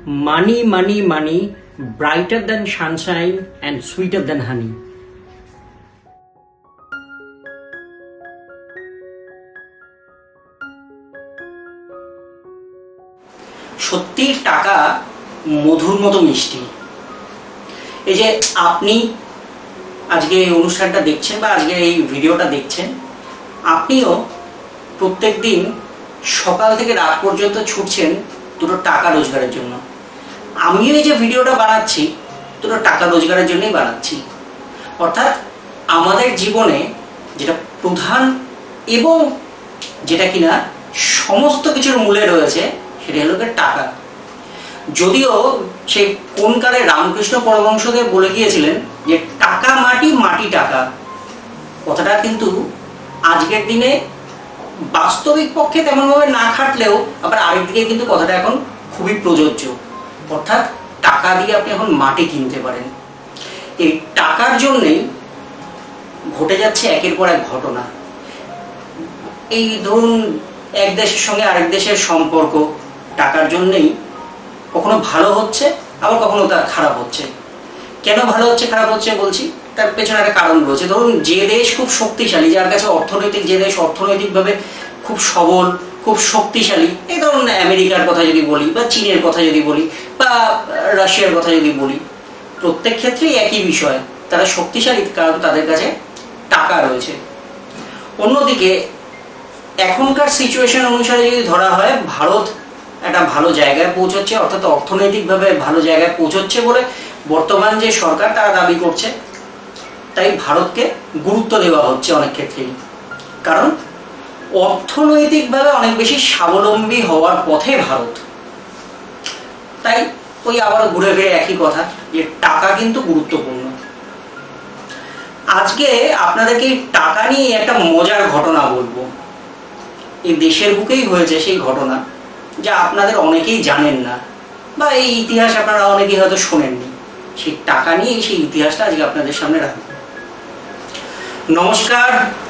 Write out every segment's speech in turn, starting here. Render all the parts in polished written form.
Money, money, money, brighter than sunshine and sweeter than honey. সত্যি টাকা মধুর মতো মিষ্টি। এই যে আপনি আজকে এই অনুষ্ঠানটা দেখছেন বা আজকে এই ভিডিওটা দেখছেন, আপনিও প্রত্যেকদিন সকাল থেকে রাত পর্যন্ত ছুটছেন দুটো টাকা রোজগারের জন্য। আমিও এই যে ভিডিওটা বানাচ্ছি দুটো টাকা রোজগারের জন্যই বানাচ্ছি। অর্থাৎ আমাদের জীবনে যেটা প্রধান এবং যেটা কিনা সমস্ত কিছুর মূলে রয়েছে সেটা হলো টাকা। যদিও সে কোন কালে রামকৃষ্ণ পরমহংসদেব বলে গিয়েছিলেন যে টাকা মাটি, মাটি টাকা, কথাটা কিন্তু আজকের দিনে বাস্তবিক পক্ষে তেমনভাবে না খাটলেও আবার আরেকদিকে কিন্তু কথাটা এখন খুবই প্রযোজ্য। অর্থাৎ টাকা দিয়ে আপনি এখন মাটি কিনতে পারেন। এই টাকার জন্যেই ঘটে যাচ্ছে একের পর এক ঘটনা। এই ধরুন এক দেশের সঙ্গে আরেক দেশের সম্পর্ক টাকার জন্যেই কখনো ভালো হচ্ছে, আবার কখনো তার খারাপ হচ্ছে। কেন ভালো হচ্ছে খারাপ হচ্ছে বলছি, তার পেছনে একটা কারণ রয়েছে। ধরুন যে দেশ খুব শক্তিশালী, যার কাছে অর্থনৈতিক, যে দেশ অর্থনৈতিকভাবে খুব সবল, খুব শক্তিশালী, এই ধরুন আমেরিকার কথা যদি বলি বা চীনের কথা যদি বলি বা রাশিয়ার কথা যদি বলি, প্রত্যেক ক্ষেত্রেই একই বিষয়, তারা শক্তিশালী কারণ তাদের কাছে টাকা রয়েছে। অন্যদিকে এখনকার সিচুয়েশন অনুসারে যদি ধরা হয়, ভারত একটা ভালো জায়গায় পৌঁছচ্ছে, অর্থাৎ অর্থনৈতিকভাবে ভালো জায়গায় পৌঁছচ্ছে বলে বর্তমান যে সরকার তারা দাবি করছে, তাই ভারতকে গুরুত্ব দেওয়া হচ্ছে অনেক ক্ষেত্রেই। কারণ অর্থনৈতিকভাবে অনেক বেশি স্বাবলম্বী হওয়ার পথে ভারত। তাই ওই আবার ঘুরে ফিরে একই কথা যে টাকা কিন্তু গুরুত্বপূর্ণ। আজকে আপনাদেরকে টাকা নিয়ে একটা মজার ঘটনা বলবো। এই দেশের বুকেই হয়েছে সেই ঘটনা, যা আপনাদের অনেকেই জানেন না বা এই ইতিহাস আপনারা অনেকেই হয়তো শোনেননি। সেই টাকা নিয়ে সেই ইতিহাসটা আজকে আপনাদের সামনে রাখবো। নমস্কার,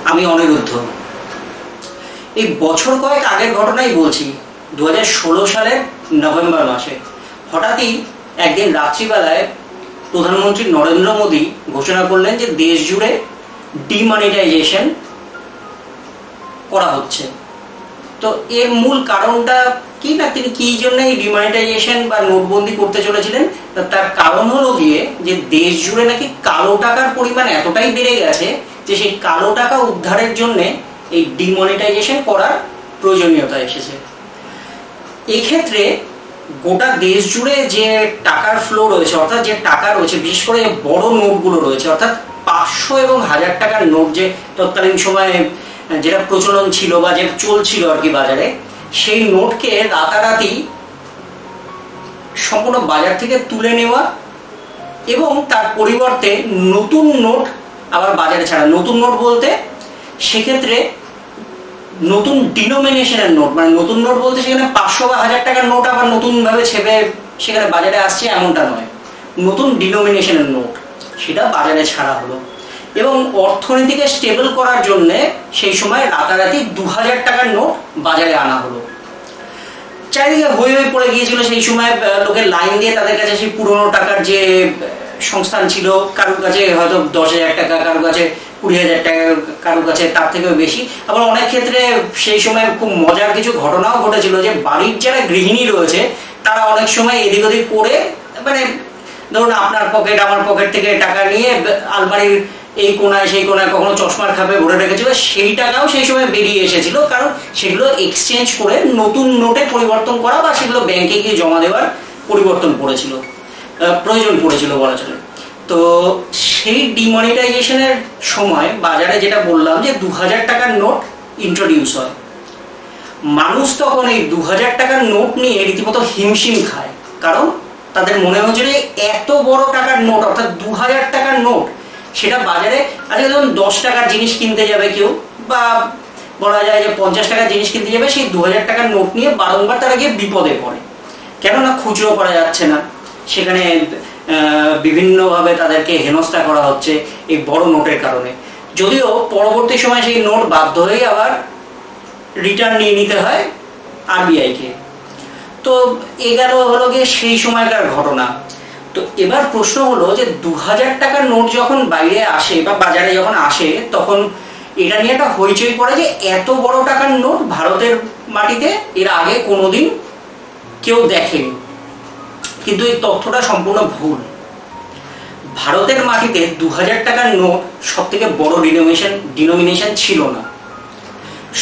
আমি অনিরুদ্ধ। এই বছর কয়েক আগের ঘটনাই বলছি। 2016 সালের নভেম্বর মাসে হঠাৎই একদিন রাত্রিবেলায় প্রধানমন্ত্রী নরেন্দ্র মোদী ঘোষণা করলেন যে দেশ জুড়ে ডিমনিটাইজেশন করা হচ্ছে। তো এর মূল কারণটা কি না, তিনি কি জন্য এই ডিমনিটাইজেশন বা নোটবন্দি করতে চলেছিলেন, তার কারণ হলো গিয়ে যে দেশ জুড়ে নাকি কালো টাকার পরিমাণ এতটাই বেড়ে গেছে যে সেই কালো টাকা উদ্ধারের জন্য এই ডিমনিটাইজেশন করার প্রয়োজনীয়তা এসেছে। এক্ষেত্রে গোটা দেশ জুড়ে যে টাকার ফ্লো রয়েছে, অর্থাৎ যে টাকা রয়েছে, বিশেষ করে বড় নোটগুলো রয়েছে, অর্থাৎ 500 এবং 1000 টাকার নোট যে তৎকালীন সময়ে যেটা প্রচলন ছিল বা যেটা চলছিল আর কি বাজারে, সেই নোটকে রাতারাতি সম্পূর্ণ বাজার থেকে তুলে নেওয়া এবং তার পরিবর্তে নতুন নোট আবার বাজারে ছাড়া। নতুন নোট বলতে সেক্ষেত্রে নতুন ডিনোমিনেশনের নোট, মানে নতুন নোট বলতে সেখানে 500 বা 1000 টাকার নোট আবার নতুন ভাবে ছেপে সেখানে বাজারে আসছে এমনটা নয়। নতুন ডিনোমিনেশনের নোট সেটা বাজারে ছাড়া হলো এবং অর্থনীতিকে স্টেবল করার জন্য সেই সময় রাতারাতি 2000 টাকার নোট বাজারে আনা হলো। চারিদিকে হই হই পড়ে গিয়েছিল সেই সময়। লোকের লাইন দিয়ে তাদের কাছে সেই পুরোনো টাকার যে সংস্থান ছিল, কারোর কাছে হয়তো 10,000 টাকা, কারোর কাছে 20,000 টাকা, কারোর কাছে তার থেকেও বেশি। আবার অনেক ক্ষেত্রে সেই সময় খুব মজার কিছু ঘটনাও ঘটেছিল যে বাড়ির যারা গৃহিণী রয়েছে তারা অনেক সময় এদিক ওদিক করে, মানে ধরুন আপনার পকেট আমার পকেট থেকে টাকা নিয়ে আলমারির এই কোনায় সেই কোনায় কখনো চশমার খাপে ভরে রেখেছিল, সেই টাকাও সেই সময় বেরিয়ে এসেছিল। কারণ সেগুলো এক্সচেঞ্জ করে নতুন নোটে পরিবর্তন করা বা সেগুলো ব্যাংকে গিয়ে জমা দেওয়ার প্রয়োজন পড়েছিল বলা চলে। তো সেই ডিমনিটাইজেশনের সময় বাজারে যেটা বললাম যে 2000 টাকার নোট ইন্ট্রোডিউস হয়। মানুষ তখন এই 2000 টাকার নোট নিয়ে রীতিমতো হিমশিম খায়। কারণ তাদের মনে হচ্ছে যে এত বড় টাকার নোট, অর্থাৎ 2000 টাকার নোট, সেটা বাজারে আজকে ধরুন 10 টাকার জিনিস কিনতে যাবে কেউ, বা বলা যায় যে 50 টাকার জিনিস কিনতে যাবে, সেই 2000 টাকার নোট নিয়ে বারংবার তারা গিয়ে বিপদে পড়ে। কেননা খুচরো করা যাচ্ছে না, সেখানে বিভিন্নভাবে তাদেরকে হেনস্থা করা হচ্ছে এই বড় নোটের কারণে। যদিও পরবর্তী সময় সেই নোট বাধ্য হয়ে আবার রিটার্ন নিয়ে নিতে হয় আরবিআইকে। তো এ গেল হলো গিয়ে সেই সময়কার ঘটনা। তো এবার প্রশ্ন হলো যে 2000 টাকার নোট যখন বাইরে আসে বা বাজারে যখন আসে, তখন এটা নিয়ে একটা হইচই পড়ে যে এত বড় টাকার নোট ভারতের মাটিতে এর আগে কোনোদিন কেউ দেখেনি। কিন্তু এই তথ্যটা সম্পূর্ণ ভুল। ভারতের মাটিতে 2000 টাকার নোট সব থেকে বড় ডিনোমিনেশন ছিল না।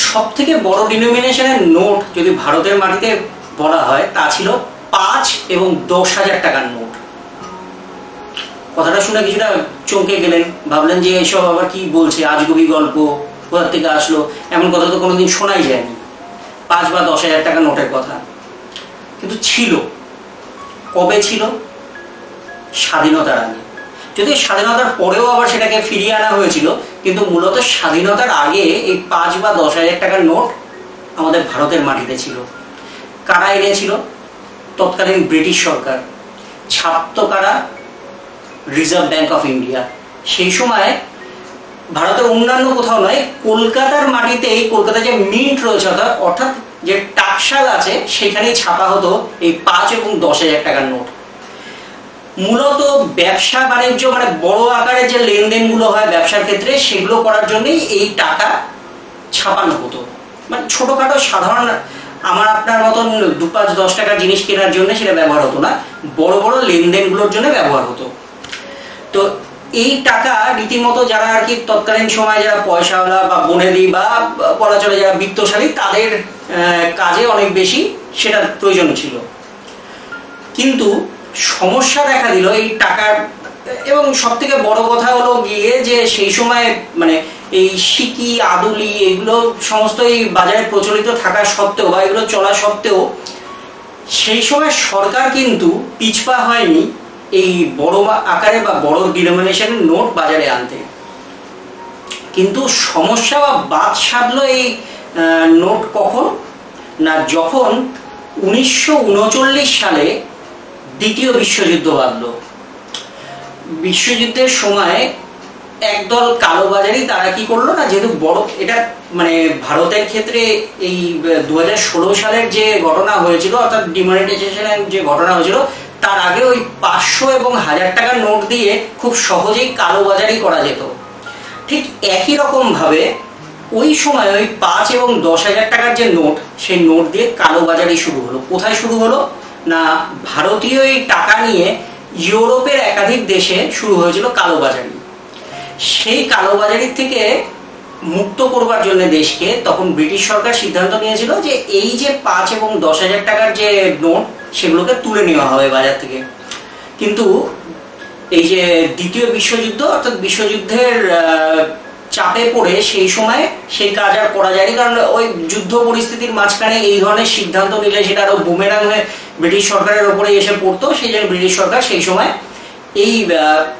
সব থেকে বড় ডিনোমিনেশনের নোট যদি ভারতের মাটিতে বলা হয় তা ছিল 5 এবং 10,000 টাকার নোট। কথাটা শুনে কিছুটা চমকে গেলেন, ভাবলেন যে এসব আবার কি বলছে, আজগুবি গল্প, কোথা থেকে আসলো, এমন কথা তো কোনোদিন শোনাই যায়নি 5 বা 10,000 টাকার নোটের কথা। কিন্তু ছিল। কবে ছিল? স্বাধীনতার আগে। যদিও স্বাধীনতার পরেও আবার সেটাকে ফিরিয়ে আনা হয়েছিল, কিন্তু মূলত স্বাধীনতার আগে এই 5 বা 10,000 টাকার নোট আমাদের ভারতের মাটিতে ছিল। কারা এনেছিল? তৎকালীন ব্রিটিশ সরকার। ছাপতো কারা? Reserve bank of India. সেই সময় ভারতের অন্যান্য কোথাও নয়, কলকাতার মাটিতেই, কলকাতায় যে মিন্ট রয়েছে অর্থাৎ যে টাকশাল আছে, সেখানেই ছাপা হতো এই 5 এবং 10,000 টাকার নোট। মূলত ব্যবসা বাণিজ্য মানে বড় আকারে যে লেনদেনগুলো হয় ব্যবসার ক্ষেত্রে, সেগুলো করার জন্যই এই টাকা ছাপানো হতো। মানে ছোটখাটো সাধারণ আমার আপনার মতন 2-5-10 টাকার জিনিস কেনার জন্য সেটা ব্যবহার হতো না, বড় বড় লেনদেনগুলোর জন্য ব্যবহার হতো। তো এই টাকা রীতিমতো যারা আর কি তৎকালীন সময় যারা পয়সাওয়ালা বা বনেদি বা বলা চলে যারা বিত্তশালী, তাদের কাজে অনেক বেশি সেটা প্রয়োজন ছিল। কিন্তু সমস্যা দেখা দিল এই টাকার। এবং সব থেকে বড় কথা হলো গিয়ে যে সেই সময় মানে এই সিকি আদুলি এগুলো সমস্ত এই বাজারে প্রচলিত থাকা সত্ত্বেও বা এগুলো চলা সত্ত্বেও সেই সময় সরকার কিন্তু পিছপা হয়নি এই বড় আকারে বা বড় ডিনোমিনেশনের নোট বাজারে আনতে। কিন্তু সমস্যা বা বাদ সাধলো এই নোট কখন না, যখন 1939 সালে দ্বিতীয় বিশ্বযুদ্ধ বাঁধলো। বিশ্বযুদ্ধের সময় একদল কালোবাজারি তারা কি করলো না, যেহেতু বড় এটা মানে ভারতের ক্ষেত্রে এই 2016 সালের যে ঘটনা হয়েছিল অর্থাৎ ডিমনিটাইজেশনের যে ঘটনা হয়েছিল, তার আগে ওই 500 এবং 1000 টাকার নোট দিয়ে খুব সহজেই কালোবাজারি করা যেত। ঠিক একই রকম ভাবে ওই সময় ওই 5 এবং 10,000 টাকার যে নোট, সেই নোট দিয়ে কালোবাজারি শুরু হলো। কোথায় শুরু হলো না, ভারতীয় এই টাকা নিয়ে ইউরোপের একাধিক দেশে শুরু হয়েছিল কালোবাজারি। সেই কালোবাজারির থেকে মুক্ত করবার জন্য দেশকে তখন ব্রিটিশ সরকার সিদ্ধান্ত নিয়েছিল যে এই যে 5 এবং 10,000 টাকার যে নোট, সেগুলোকে তুলে নেওয়া হবে বাজার থেকে। কিন্তু এই যে দ্বিতীয় বিশ্বযুদ্ধ অর্থাৎ বিশ্বযুদ্ধের চাপে পড়ে সেই সময় সেই কাজ আর করা যায়নি, কারণ ওই যুদ্ধ পরিস্থিতির মাঝখানে এই ধরনের সিদ্ধান্ত নিলে সেটা আরো বুমেরাং হয়ে ব্রিটিশ সরকারের ওপরে এসে পড়তো। সেই জন্য ব্রিটিশ সরকার সেই সময় এই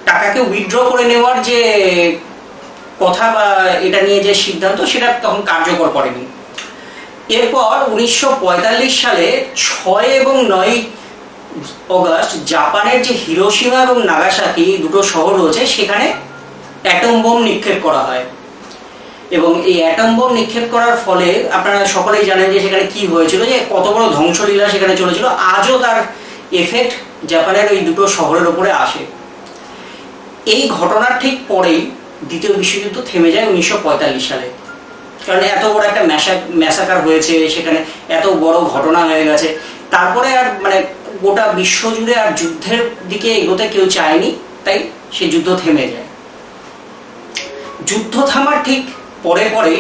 টাকাকে উইথড্র করে নেওয়ার যে কথা বা এটা নিয়ে যে সিদ্ধান্ত, সেটা তখন কার্যকর করেনি। এরপর 1945 সালে 6 এবং 9 অগাস্ট জাপানের যে হিরোশিমা এবং নাগাসাকি দুটো শহর রয়েছে, সেখানে অ্যাটম বোম নিক্ষেপ করা হয়। এবং এই অ্যাটম বোম নিক্ষেপ করার ফলে আপনারা সকলেই জানেন যে সেখানে কি হয়েছিল, যে কত বড় ধ্বংসলীলা সেখানে চলেছিল। আজও তার এফেক্ট জাপানের ওই দুটো শহরের উপরে আসে। এই ঘটনার ঠিক পরেই দ্বিতীয় বিশ্বযুদ্ধ থেমে যায় 1945 সালে। কারণ এত বড় একটা ম্যাসাকার হয়েছে, সেখানে এত বড় ঘটনা হয়ে গেছে। তারপরে আর মানে গোটা বিশ্ব জুড়ে আর যুদ্ধের দিকে এগোতে কেউ চায়নি, তাই সে যুদ্ধ থেমে যায়। যুদ্ধ থামার ঠিক পরে পরে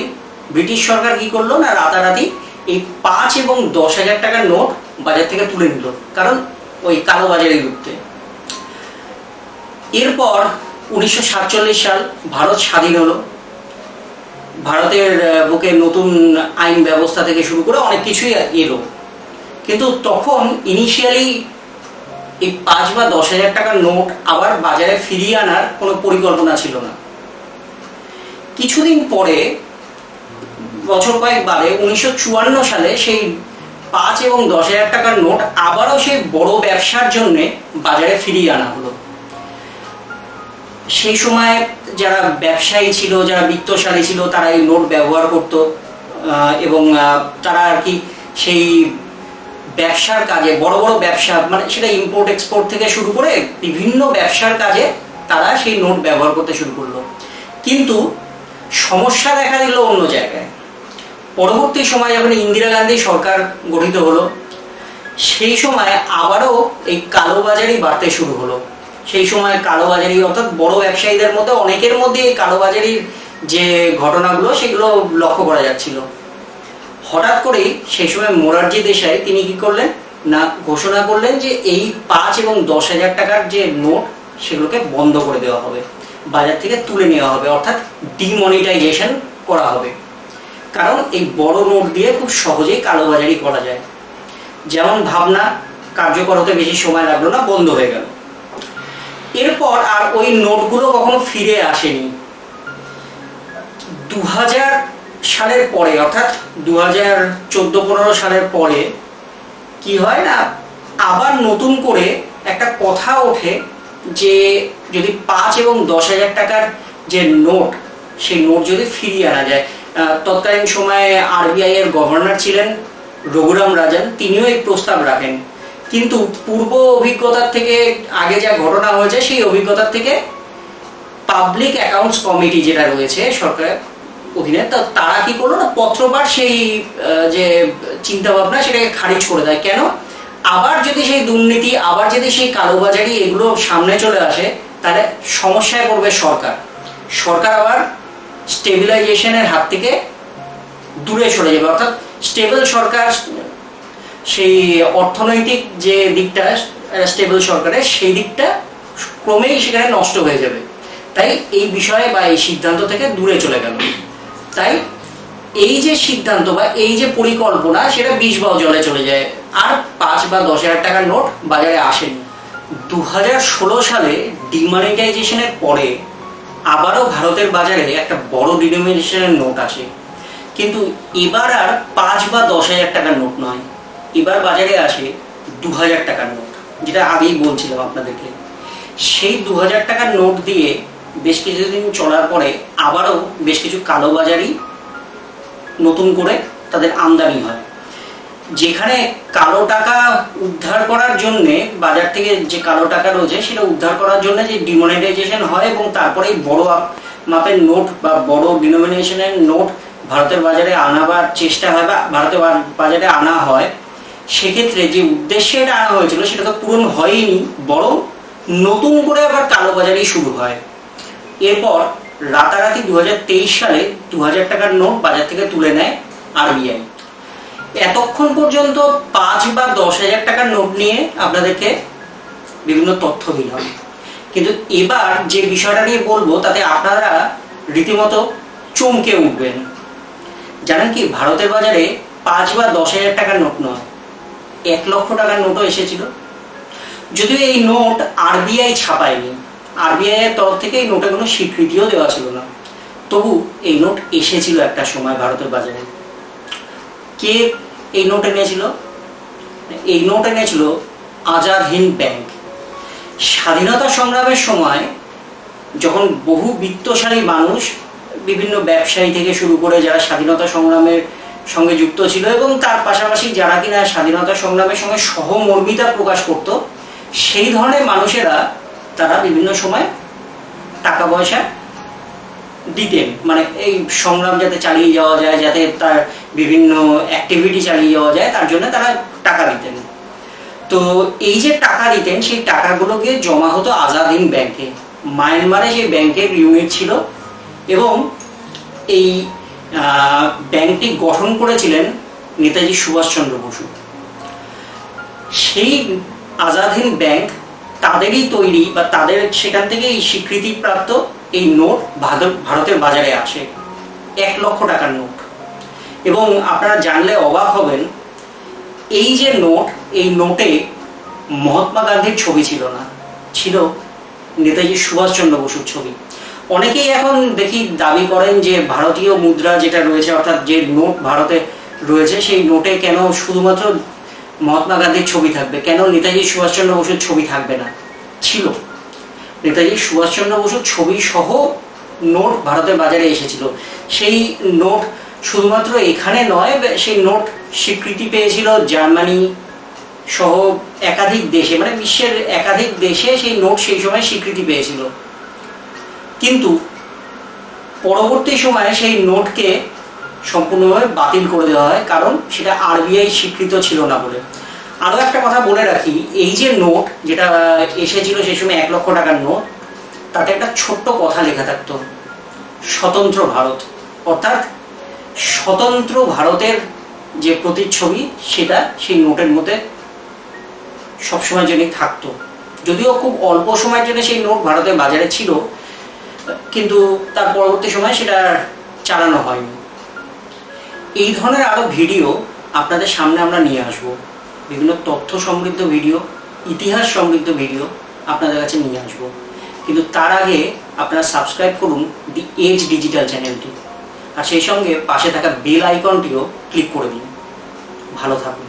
ব্রিটিশ সরকার কি করলো না, রাতারাতি এই 5 এবং 10,000 টাকার নোট বাজার থেকে তুলে নিল, কারণ ওই কালোবাজারি রুখতে। এরপর 1947 সাল ভারত স্বাধীন হলো। ভারতের বুকে নতুন আইন ব্যবস্থা থেকে শুরু করে অনেক কিছুই এলো। কিন্তু তখন ইনিশিয়ালি এই 5 বা 10,000 টাকার নোট আবার বাজারে ফিরিয়ে আনার কোনো পরিকল্পনা ছিল না। কিছুদিন পরে, বছর কয়েক বাদে 1954 সালে সেই 5 এবং 10,000 টাকার নোট আবারও সেই বড় ব্যবসার জন্য বাজারে ফিরিয়ে আনা হলো। সেই সময় যারা ব্যবসায়ী ছিল, যারা বিত্তশালী ছিল, তারা এই নোট ব্যবহার করত এবং তারা আর কি সেই ব্যবসার কাজে, বড় বড় ব্যবসা, মানে সেটা ইম্পোর্ট এক্সপোর্ট থেকে শুরু করে বিভিন্ন ব্যবসার কাজে তারা সেই নোট ব্যবহার করতে শুরু করলো। কিন্তু সমস্যা দেখা দিল অন্য জায়গায়। পরবর্তী সময় যখন ইন্দিরা গান্ধী সরকার গঠিত হলো, সেই সময় আবারও এই কালোবাজারি বাড়তে শুরু হলো। সেই সময় কালোবাজারি অর্থাৎ বড় ব্যবসায়ীদের মধ্যে অনেকের মধ্যে এই কালোবাজারির যে ঘটনাগুলো সেগুলো লক্ষ্য করা যাচ্ছিল। হঠাৎ করেই সেই সময় মোরারজি দেশাই তিনি কি করলেন না, ঘোষণা করলেন যে এই 5 এবং 10,000 টাকার যে নোট সেগুলোকে বন্ধ করে দেওয়া হবে, বাজার থেকে তুলে নেওয়া হবে, অর্থাৎ ডিমনিটাইজেশন করা হবে। কারণ এই বড় নোট দিয়ে খুব সহজেই কালোবাজারি করা যায়। যেমন ভাবনা কার্যকর হতে বেশি সময় লাগলো না, বন্ধ হয়ে গেল। এরপর আর ওই নোটগুলো কখনো ফিরে আসেনি। 2000 সালের পরে, অর্থাৎ 2014-15 সালের পরে কি হয় না, আবার নতুন করে একটা কথা ওঠে যে যদি 5 এবং 10,000 টাকার যে নোট, সেই নোট যদি ফিরিয়ে আনা যায়। তৎকালীন সময়ে আরবিআই এর গভর্নর ছিলেন রঘুরাম রাজন, তিনিও এই প্রস্তাব রাখেন। কিন্তু পূর্ব অভিজ্ঞতার থেকে, আগে যা ঘটনা হয়েছে সেই অভিজ্ঞতার থেকে পাবলিক অ্যাকাউন্টস কমিটি যেটা রয়েছে সরকারের অধীনে, তারা কি করলো না, পত্রপাঠ সেই যে চিন্তা ভাবনা সেটাকে খারিজ করে দেয়। কেন? আবার যদি সেই দুর্নীতি, আবার যদি সেই কালোবাজারি এগুলো সামনে চলে আসে, তাহলে সমস্যায় পড়বে সরকার। সরকার আবার স্টেবিলাইজেশনের হাত থেকে দূরে সরে যাবে, অর্থাৎ স্টেবল সরকার, সেই অর্থনৈতিক যে দিকটা স্টেবল সরকারের, সেই দিকটা ক্রমেই সেখানে নষ্ট হয়ে যাবে। তাই এই বিষয়ে বা এই সিদ্ধান্ত থেকে দূরে চলে গেল। তাই এই যে সিদ্ধান্ত বা এই যে পরিকল্পনা, সেটা 20 বাও জলে চলে যায়, আর 5 বা 10,000 টাকার নোট বাজারে আসেনি। 2016 সালে ডিমনিটাইজেশনের পরে আবারও ভারতের বাজারে একটা বড় ডিনোমিনেশনের নোট আসে। কিন্তু এবার আর 5 বা 10,000 টাকার নোট নয়, এবার বাজারে আসে 2000 টাকার নোট, যেটা আগেই বলছিলাম আপনাদেরকে। সেই 2000 টাকার নোট দিয়ে বেশ কিছুদিন চলার পরে আবারও বেশ কিছু কালোবাজারি নতুন করে তাদের আমদানি হয়। যেখানে কালো টাকা উদ্ধার করার জন্য, বাজার থেকে যে কালো টাকা রয়েছে সেটা উদ্ধার করার জন্য যে ডিমনিটাইজেশন হয় এবং তারপরে বড় মাপের নোট বা বড় ডিনোমিনেশনের নোট ভারতের বাজারে আনাবার চেষ্টা হয় বা ভারতের বাজারে আনা হয়, সেক্ষেত্রে যে উদ্দেশ্যে এটা আনা হয়েছিল সেটা তো পূরণ হয়নি, বরং নতুন করে আবার কালোবাজারি শুরু হয়। এরপর রাতারাতি 2023 সালে 2000 টাকার নোট বাজার থেকে তুলে নেয় আরবিআই। এতক্ষণ পর্যন্ত 5 বা 10,000 টাকার নোট নিয়ে আপনাদেরকে বিভিন্ন তথ্য দিলাম, কিন্তু এবার যে বিষয়টা নিয়ে বলবো তাতে আপনারা রীতিমতো চমকে উঠবেন। জানেন কি, ভারতের বাজারে 5 বা 10,000 টাকার নোট নয়, 1 লক্ষ টাকার নোটও এসেছিল। যদিও এই নোট আরবিআই ছাপায়নি, আরবিআই এর তরফ থেকে এই নোটে কোনো স্বীকৃতিও দেওয়া ছিল না, তবু এই নোট এসেছিল একটা সময় ভারতের বাজারে। কে এই নোট এনেছিল? এই নোট এনেছিল আজাদ হিন্দ ব্যাংক। স্বাধীনতা সংগ্রামের সময় যখন বহু বিত্তশালী মানুষ, বিভিন্ন ব্যবসায়ী থেকে শুরু করে যারা স্বাধীনতা সংগ্রামের সঙ্গে যুক্ত ছিল এবং তার পাশাপাশি যারা কিনা স্বাধীনতা সংগ্রামের সঙ্গে সহমর্মিতা প্রকাশ করত, সেই ধরনের মানুষেরা তারা বিভিন্ন সময় টাকা পয়সা দিতেন, মানে এই সংগ্রাম যাতে চালিয়ে যাওয়া যায়, যাতে তার বিভিন্ন অ্যাক্টিভিটি চালিয়ে যাওয়া যায়, তার জন্য তারা টাকা দিতেন। তো এই যে টাকা দিতেন, সেই টাকাগুলোকে জমা হতো আজাদ হিন্দ ব্যাংকে। মায়ানমারে সেই ব্যাংকের ইউনিট ছিল এবং এই ব্যাংকটি গঠন করেছিলেন নেতাজি সুভাষচন্দ্র বসু। সেই আজাদ হিন্দ ব্যাংক তাদেরই তৈরি বা তাদের সেখান থেকে এই স্বীকৃতিপ্রাপ্ত এই নোট ভারতের বাজারে আসে, 1 লক্ষ টাকার নোট। এবং আপনারা জানলে অবাক হবেন, এই যে নোট, এই নোটে মহাত্মা গান্ধীর ছবি ছিল না, ছিল নেতাজি সুভাষচন্দ্র বসুর ছবি। অনেকেই এখন দেখি দাবি করেন যে ভারতীয় মুদ্রা যেটা রয়েছে, অর্থাৎ যে নোট ভারতে রয়েছে, সেই নোটে কেন শুধুমাত্র মহাত্মা গান্ধীর ছবি থাকবে, কেন নেতাজি সুভাষচন্দ্র বসুর ছবি থাকবে না? ছিল, নেতাজি সুভাষচন্দ্র বসুর ছবি সহ নোট ভারতের বাজারে এসেছিল। সেই নোট শুধুমাত্র এখানে নয়, সেই নোট স্বীকৃতি পেয়েছিল জার্মানি, সহ একাধিক দেশে, মানে বিশ্বের একাধিক দেশে সেই নোট সেই সময় স্বীকৃতি পেয়েছিল। কিন্তু পরবর্তী সময়ে সেই নোটকে সম্পূর্ণভাবে বাতিল করে দেওয়া হয়, কারণ সেটা আরবিআই স্বীকৃত ছিল না বলে। আরও একটা কথা বলে রাখি, এই যে নোট যেটা এসেছিল সেই সময় 1 লক্ষ টাকার নোট, তাতে একটা ছোট্ট কথা লেখা থাকতো, স্বতন্ত্র ভারত। অর্থাৎ স্বতন্ত্র ভারতের যে প্রতিচ্ছবি সেটা সেই নোটের মধ্যে সবসময় জন্য থাকতো। যদিও খুব অল্প সময়ের জন্য সেই নোট ভারতের বাজারে ছিল, কিন্তু তার পরবর্তী সময় সেটা চালানো হয়নি। এই ধরনের আরও ভিডিও আপনাদের সামনে আমরা নিয়ে আসব, বিভিন্ন তথ্য সমৃদ্ধ ভিডিও, ইতিহাস সমৃদ্ধ ভিডিও আপনাদের কাছে নিয়ে আসব। কিন্তু তার আগে আপনারা সাবস্ক্রাইব করুন দি এজ ডিজিটাল চ্যানেলটি, আর সেই সঙ্গে পাশে থাকা বেল আইকনটিও ক্লিক করে দিন। ভালো থাকুন।